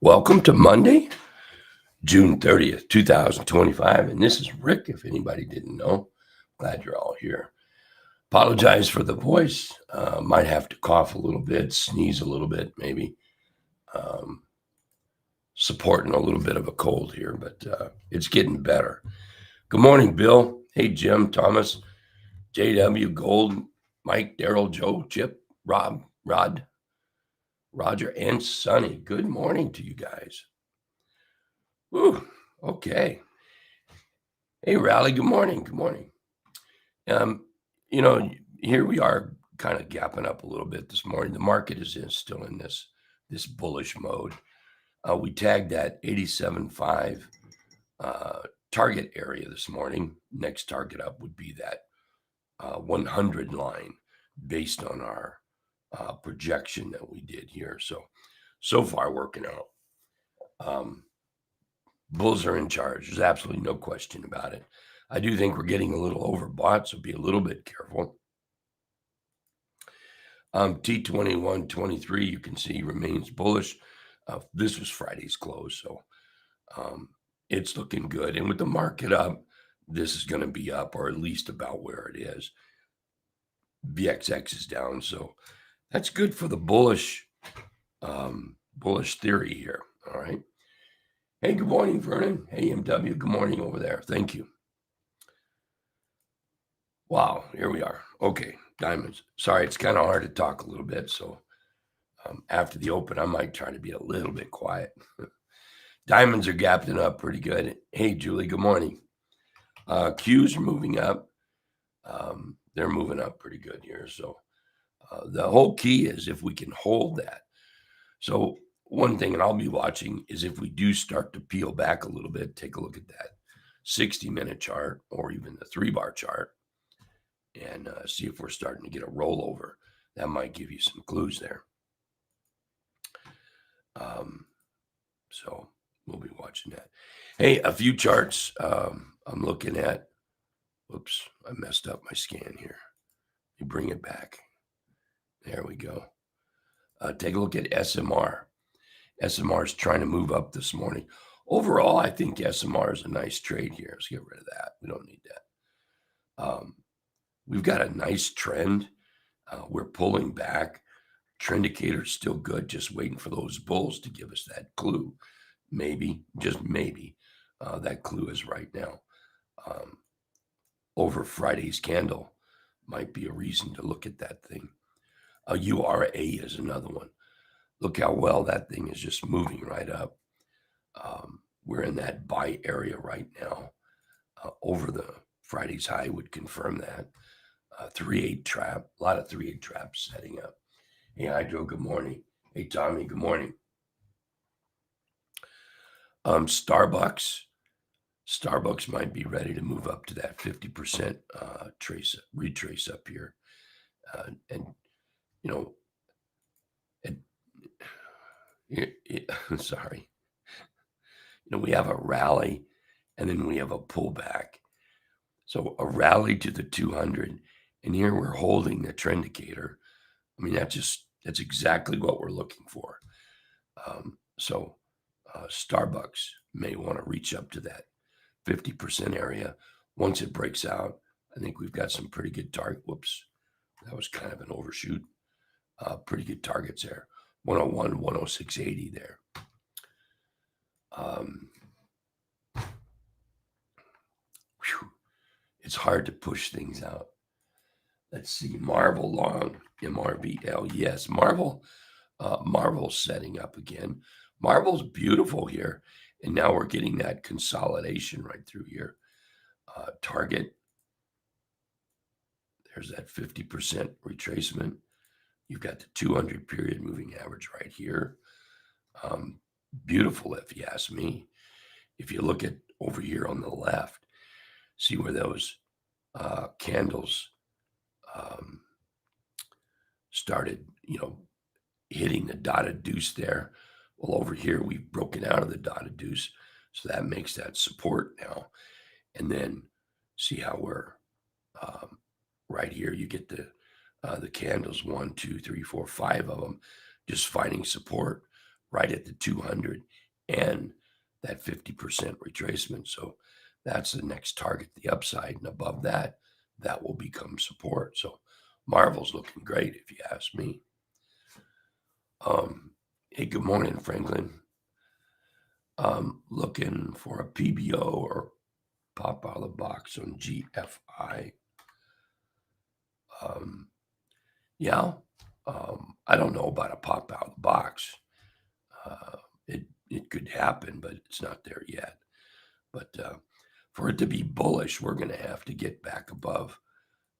Welcome to Monday, June 30th, 2025. And this is Rick, if anybody didn't know. Glad you're all here. Apologize for the voice. Might have to cough a little bit, sneeze a little bit, maybe. Supporting a little bit of a cold here, but it's getting better. Good morning, Bill. Hey, Jim, Thomas, JW, Gold, Mike, Daryl, Joe, Chip, Rob, Rod, Roger, and Sonny. Good morning to you guys. Ooh, okay. Hey, Rally. Good morning. Good morning. Here we are kind of gapping up a little bit this morning. The market is still in this bullish mode. We tagged that 87.5 target area this morning. Next target up would be that 100 line based on our projection that we did here. So far working out. Bulls are in charge. There's absolutely no question about it. I do think we're getting a little overbought, so be a little bit careful. T21.23, you can see remains bullish. This was Friday's close, so it's looking good. And with the market up, this is going to be up, or at least about where it is. VXX is down, so that's good for the bullish theory here. All right. Hey, good morning, Vernon. Hey, MW, good morning over there. Thank you. Wow, here we are. Okay, diamonds. Sorry, it's kind of hard to talk a little bit, so after the open, I might try to be a little bit quiet. Diamonds are gapping up pretty good. Hey, Julie, good morning. Qs are moving up. They're moving up pretty good here. So the whole key is if we can hold that. So one thing, and I'll be watching, is if we do start to peel back a little bit, take a look at that 60-minute chart or even the 3-bar chart and see if we're starting to get a rollover. That might give you some clues there. So we'll be watching that. Hey, a few charts I'm looking at. Whoops, I messed up my scan here. Let me bring it back. There we go. Take a look at SMR. SMR is trying to move up this morning. Overall, I think SMR is a nice trade here. Let's get rid of that. We don't need that. We've got a nice trend. We're pulling back. Trend indicator is still good, just waiting for those bulls to give us that clue. Maybe, just maybe, that clue is right now. Over Friday's candle might be a reason to look at that thing. URA is another one. Look how well that thing is just moving right up. We're in that buy area right now. Over the Friday's high would confirm that. 3-8 trap, a lot of 3-8 traps setting up. Hey, Hydro, good morning. Hey, Tommy, good morning. Starbucks might be ready to move up to that 50% retrace up here. Sorry. We have a rally and then we have a pullback. So a rally to the 200, and here we're holding the trend indicator. I mean, that's exactly what we're looking for. So Starbucks may want to reach up to that 50% area. Once it breaks out, I think we've got some pretty good target. Whoops, that was kind of an overshoot. Pretty good targets there. 101, 106.80 there. It's hard to push things out. Let's see. Marvel long, MRBL. Yes, Marvel's setting up again. Marvel's beautiful here. And now we're getting that consolidation right through here. Target. There's that 50% retracement. You've got the 200 period moving average right here. Beautiful, if you ask me. If you look at over here on the left, see where those candles started, hitting the dotted deuce there. Well, over here, we've broken out of the dotted deuce. So that makes that support now. And then see how we're right here. You get the candles, 1, 2, 3, 4, 5 of them, just finding support right at the 200 and that 50% retracement. So that's the next target, the upside. And above that, that will become support. So Marvel's looking great, if you ask me. Hey, good morning, Franklin. Looking for a PBO or pop out of the box on GFI. Yeah, I don't know about a pop out of the box. It could happen, but it's not there yet. But for it to be bullish, we're going to have to get back above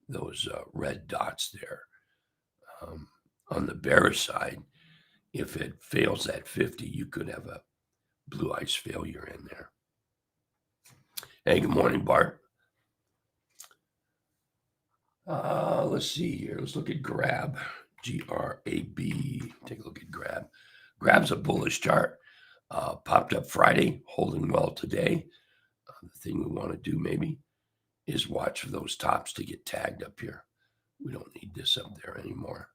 those red dots there. On the bearish side, if it fails at 50, you could have a blue ice failure in there. Hey, good morning, Bart. Let's see here. Let's look at Grab, GRAB. Take a look at Grab. Grab's a bullish chart. Popped up Friday, holding well today. The thing we want to do maybe is watch for those tops to get tagged up here. We don't need this up there anymore.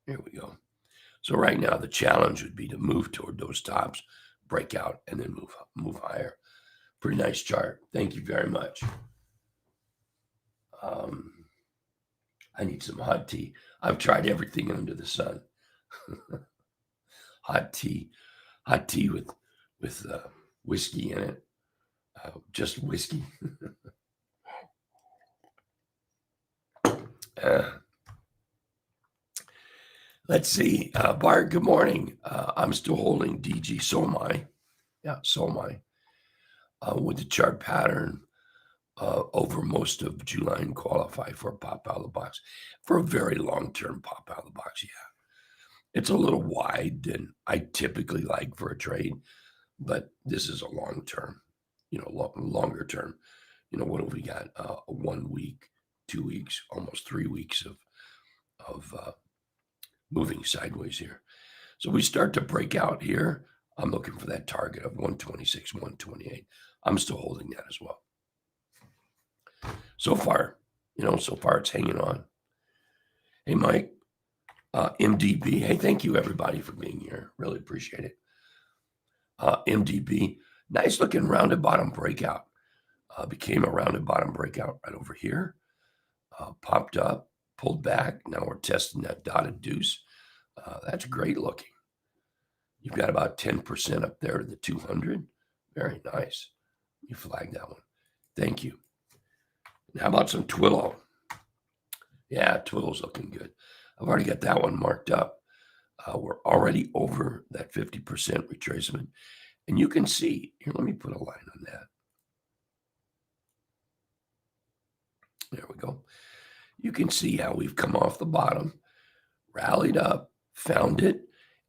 There we go. So right now the challenge would be to move toward those tops, break out, and then move higher. Pretty nice chart. Thank you very much. I need some hot tea. I've tried everything under the sun. Hot tea with whiskey in it. Just whiskey. Let's see. Bart, good morning. I'm still holding DG SOMI. Yeah, SOMI. With the chart pattern over most of July and qualify for a pop out of the box. For a very long-term pop out of the box, yeah. It's a little wide than I typically like for a trade, but this is a long-term, longer term. What have we got? 1 week, 2 weeks, almost 3 weeks of moving sideways here. So we start to break out here. I'm looking for that target of 126, 128. I'm still holding that as well. So far, it's hanging on. Hey, Mike, MDB. Hey, thank you everybody for being here. Really appreciate it. MDB, nice looking rounded bottom breakout. Became a rounded bottom breakout right over here. Popped up, pulled back. Now we're testing that dotted deuce. That's great looking. You've got about 10% up there to the 200. Very nice. You flagged that one. Thank you. And how about some Twillo? Yeah, Twillo's looking good. I've already got that one marked up. We're already over that 50% retracement. And you can see, here, let me put a line on that. There we go. You can see how we've come off the bottom, rallied up, found it,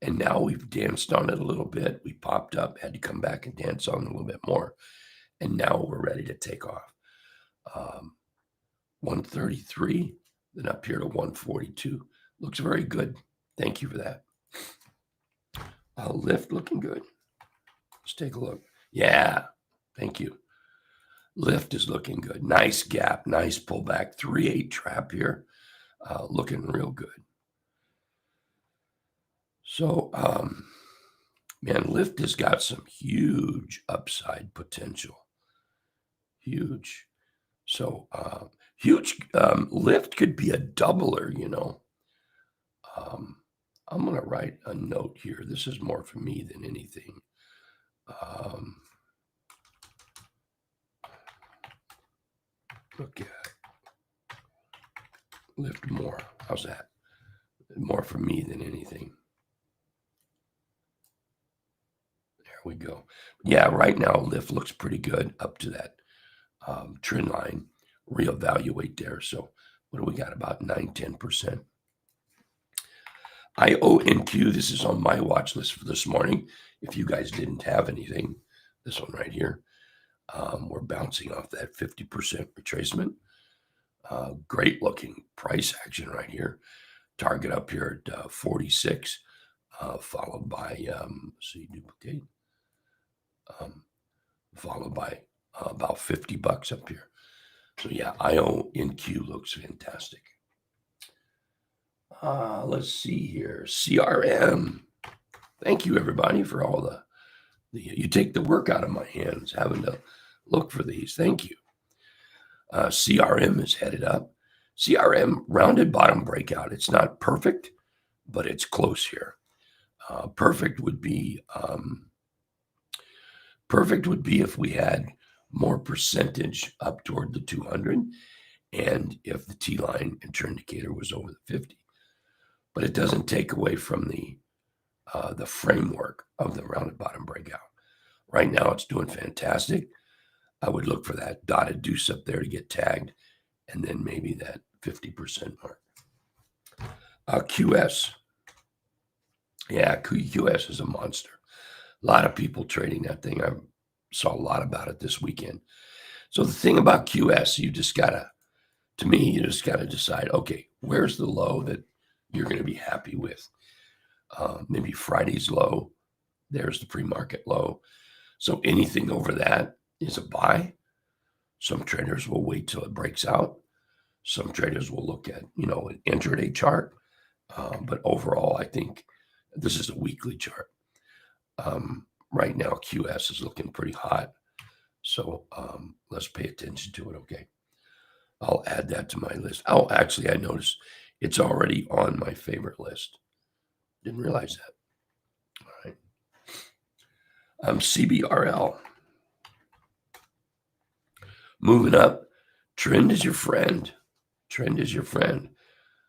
and now we've danced on it a little bit. We popped up, had to come back and dance on it a little bit more. And now we're ready to take off. 133, then up here to 142. Looks very good. Thank you for that. Lift looking good. Let's take a look. Yeah, thank you. Lift is looking good. Nice gap, nice pullback. 3-8 trap here. Looking real good. So, man, Lift has got some huge upside potential. Huge. So, huge. Lift could be a doubler, I'm going to write a note here. This is more for me than anything. Look at Lift more. How's that? More for me than anything. There we go. Yeah, right now Lift looks pretty good up to that trend line. Reevaluate there. So what do we got? About 9-10%. IONQ, this is on my watch list for this morning. If you guys didn't have anything, this one right here, we're bouncing off that 50% retracement. Great looking price action right here. Target up here at 46, followed by, duplicate, followed by about $50 up here. So yeah, IONQ looks fantastic. Let's see here. CRM. Thank you, everybody, for all you take the work out of my hands having to look for these. Thank you. CRM is headed up. CRM rounded bottom breakout. It's not perfect, but it's close here. Perfect would be if we had more percentage up toward the 200, and if the T line and trend indicator was over the 50. But it doesn't take away from the framework of the rounded bottom breakout. Right now, it's doing fantastic. I would look for that dotted deuce up there to get tagged, and then maybe that 50% mark. QS. Yeah, QS is a monster. A lot of people trading that thing. I saw a lot about it this weekend. So the thing about QS, you just got to decide, okay, where's the low that you're going to be happy with? Maybe Friday's low. There's the pre-market low. So anything over that is a buy. Some traders will wait till it breaks out. Some traders will look at, an intraday chart. But overall, I think this is a weekly chart. Right now, QS is looking pretty hot. So let's pay attention to it, okay? I'll add that to my list. Oh, actually, I noticed it's already on my favorite list. Didn't realize that. All right. CBRL. Moving up. Trend is your friend. Trend is your friend.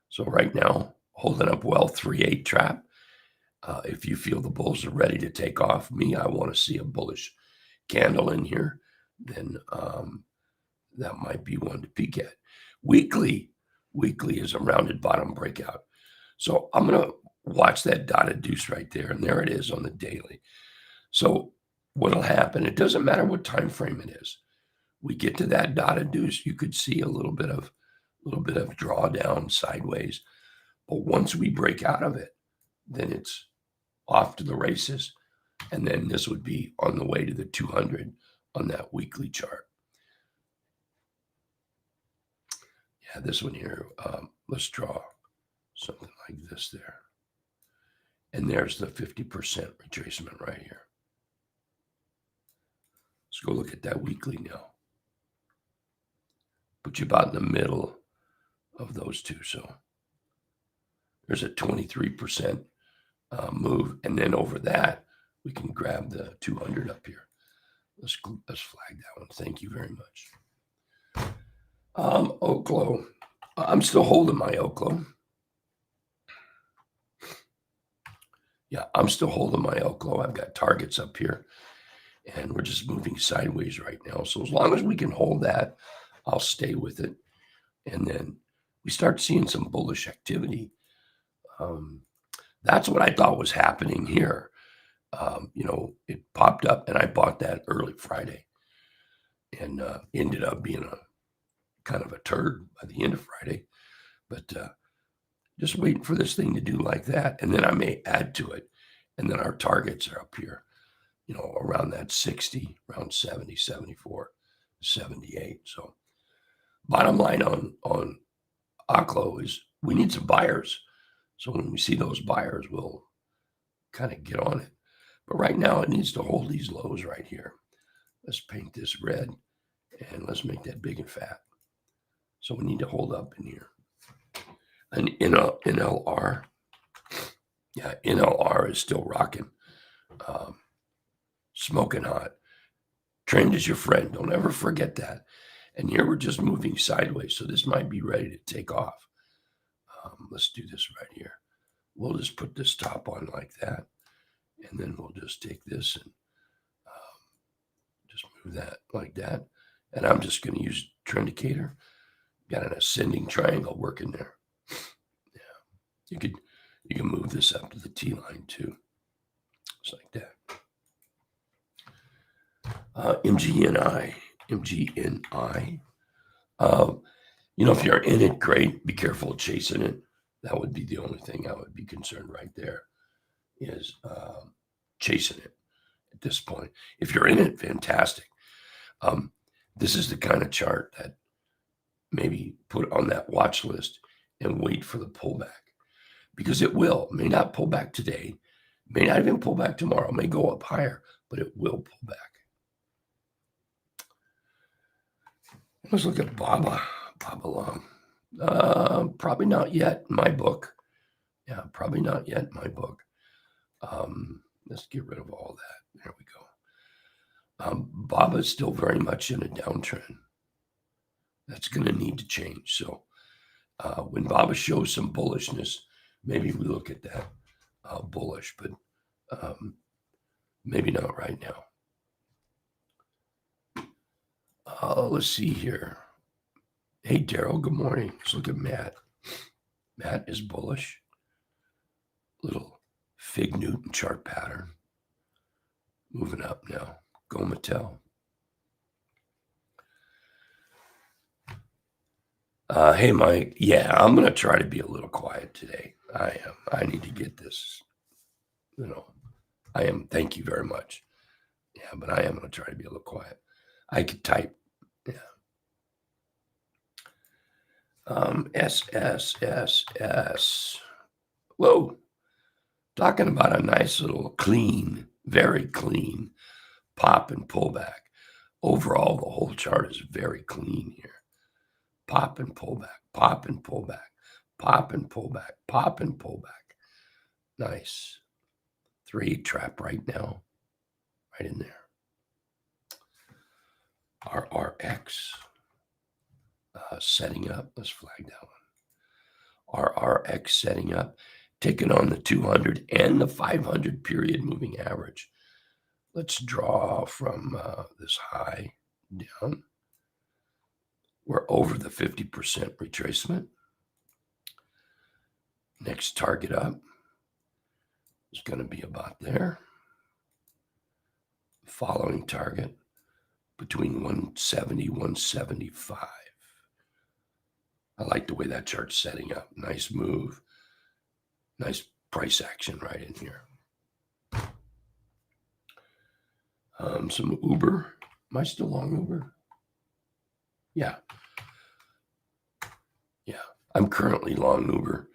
So right now, holding up well, 3-8 trap. If you feel the bulls are ready to take off, I want to see a bullish candle in here. Then that might be one to peek at. Weekly is a rounded bottom breakout. So I'm going to watch that dotted deuce right there. And there it is on the daily. So what'll happen, it doesn't matter what time frame it is. We get to that dotted deuce, you could see a little bit of drawdown sideways. But once we break out of it, then it's off to the races. And then this would be on the way to the 200 on that weekly chart. Yeah, this one here, let's draw something like this there. And there's the 50% retracement right here. Let's go look at that weekly now. Put you about in the middle of those two. So there's a 23% move. And then over that, we can grab the 200 up here. Let's flag that one. Thank you very much. Oklo. I'm still holding my Oklo. Yeah, I'm still holding my Oklo. I've got targets up here. And we're just moving sideways right now. So as long as we can hold that, I'll stay with it. And then we start seeing some bullish activity. That's what I thought was happening here. It popped up and I bought that early Friday and ended up being a kind of a turd by the end of Friday. But just waiting for this thing to do like that. And then I may add to it. And then our targets are up here, around that 60, around 70, 74, 78. So bottom line on Oklo is we need some buyers. So when we see those buyers, we'll kind of get on it. But right now, it needs to hold these lows right here. Let's paint this red, and let's make that big and fat. So we need to hold up in here. An NLR. Yeah, NLR is still rocking. Smoking hot. Trend is your friend. Don't ever forget that. And here we're just moving sideways. So this might be ready to take off. Let's do this right here. We'll just put this top on like that. And then we'll just take this and just move that like that. And I'm just going to use trend indicator. Got an ascending triangle working there. Yeah. You can move this up to the T line too. Just like that. MGNI. If you're in it, great. Be careful of chasing it. That would be the only thing I would be concerned right there is chasing it at this point. If you're in it, fantastic. This is the kind of chart that maybe put on that watch list and wait for the pullback because it will. It may not pull back today, May not even pull back tomorrow. May go up higher, but it will pull back. Let's look at BABA long. Probably not yet in my book. Yeah, probably not yet in my book. Let's get rid of all that. There we go. BABA is still very much in a downtrend. That's going to need to change. So when BABA shows some bullishness, maybe we look at that bullish, but maybe not right now. Let's see here. Hey, Daryl, good morning. Let's look at Matt. Matt is bullish. Little Fig Newton chart pattern. Moving up now. Go Mattel. Hey, Mike. Yeah, I'm going to try to be a little quiet today. I am. I need to get this. I am. Thank you very much. Yeah, but I am going to try to be a little quiet. I could type. Yeah. SSSS. Whoa. Talking about a nice little clean, very clean pop and pullback. Overall, the whole chart is very clean here. Pop and pullback, pop and pullback, pop and pullback, pop and pullback. Nice. 3 trap right now, right in there. RRX setting up. Let's flag that one. RRX setting up, taking on the 200 and the 500 period moving average. Let's draw from this high down. We're over the 50% retracement. Next target up is going to be about there. Following target between 170, 175. I like the way that chart's setting up. Nice move. Nice price action right in here. Some Uber. Am I still long Uber? Yeah. Yeah. I'm currently long Uber.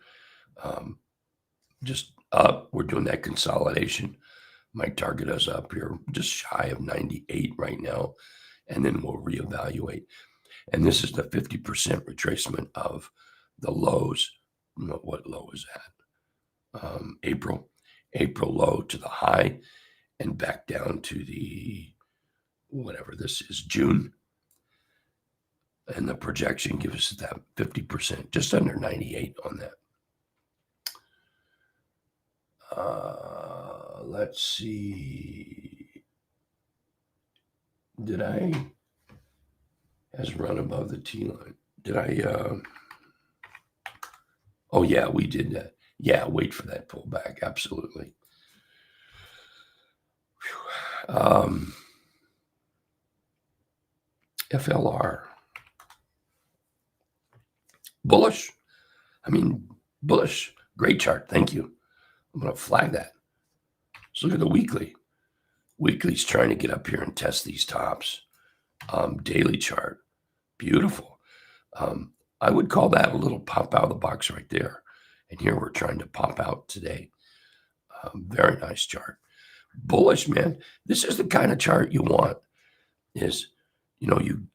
Just up. We're doing that consolidation. My target is up here just shy of 98 right now. And then we'll reevaluate. And this is the 50% retracement of the lows. What low is that? April low to the high and back down to the, whatever this is, June. And the projection gives us that 50%, just under 98 on that. Let's see. Has run above the T line. Oh yeah, we did that. Yeah, wait for that pullback. Absolutely. FLR. Bullish. Bullish. Great chart. Thank you. I'm going to flag that. Let's look at the weekly. Weekly's trying to get up here and test these tops. Daily chart. Beautiful. I would call that a little pop out of the box right there. And here we're trying to pop out today. Very nice chart. Bullish, man. This is the kind of chart you want. Is, you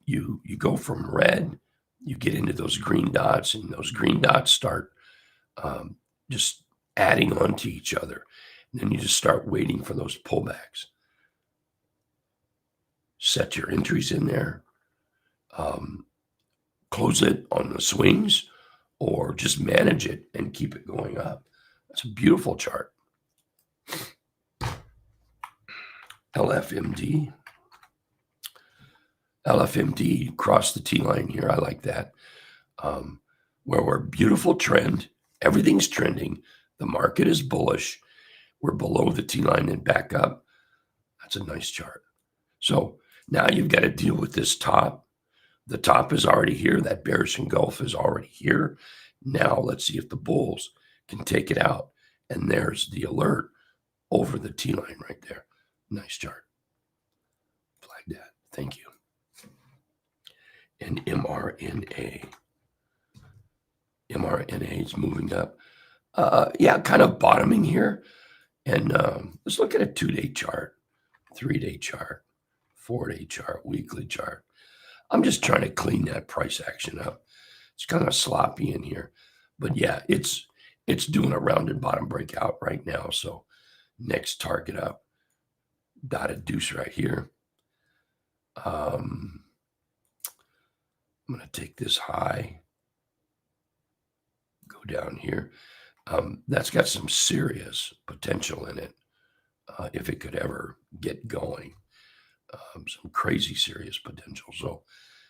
go from red, you get into those green dots, and those green dots start just adding on to each other. And then you just start waiting for those pullbacks. Set your entries in there. Close it on the swings, or just manage it and keep it going up. That's a beautiful chart. LFMD. LFMD crossed the T line here. I like that. Where we're beautiful trend. Everything's trending. The market is bullish. We're below the T line and back up. That's a nice chart. So now you've got to deal with this top. The top is already here. That bearish engulf is already here. Now let's see if the bulls can take it out. And there's the alert over the T line right there. Nice chart. Flag that. Thank you. And MRNA. MRNA is moving up. Yeah, kind of bottoming here. And let's look at a 2-day chart, 3-day chart, 4-day chart, weekly chart. I'm just trying to clean that price action up. It's kind of sloppy in here, but yeah, it's doing a rounded bottom breakout right now. So next target up, dotted deuce right here. I'm going to take this high, go down here. That's got some serious potential in it if it could ever get going. Some crazy serious potential. So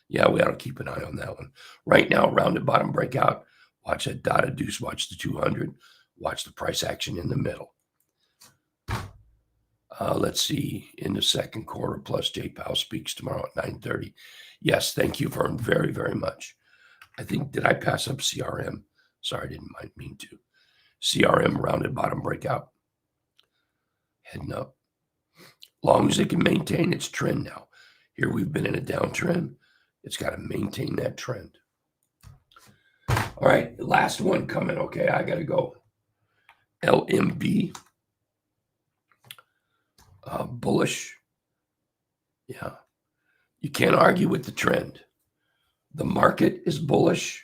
yeah, we ought to keep an eye on that one. Right now, rounded bottom breakout. Watch that dotted deuce. Watch the 200. Watch the price action in the middle. Let's see. In the second quarter, plus Jay Powell speaks tomorrow at 9:30. Yes, thank you, Vern, very, very much. I think, did I pass up CRM? Sorry, I didn't mean to. CRM rounded bottom breakout. Heading up. Long as it can maintain its trend now. Here we've been in a downtrend. It's got to maintain that trend. All right, last one coming. Okay, I got to go. LMB. Bullish. Yeah. You can't argue with the trend. The market is bullish.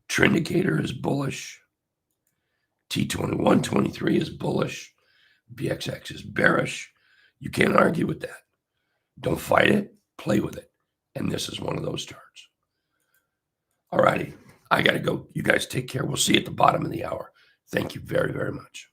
Trendicator is bullish. T21, 23 is bullish. BXX is bearish. You can't argue with that. Don't fight it. Play with it. And this is one of those charts. All righty. I got to go. You guys take care. We'll see you at the bottom of the hour. Thank you very, very much.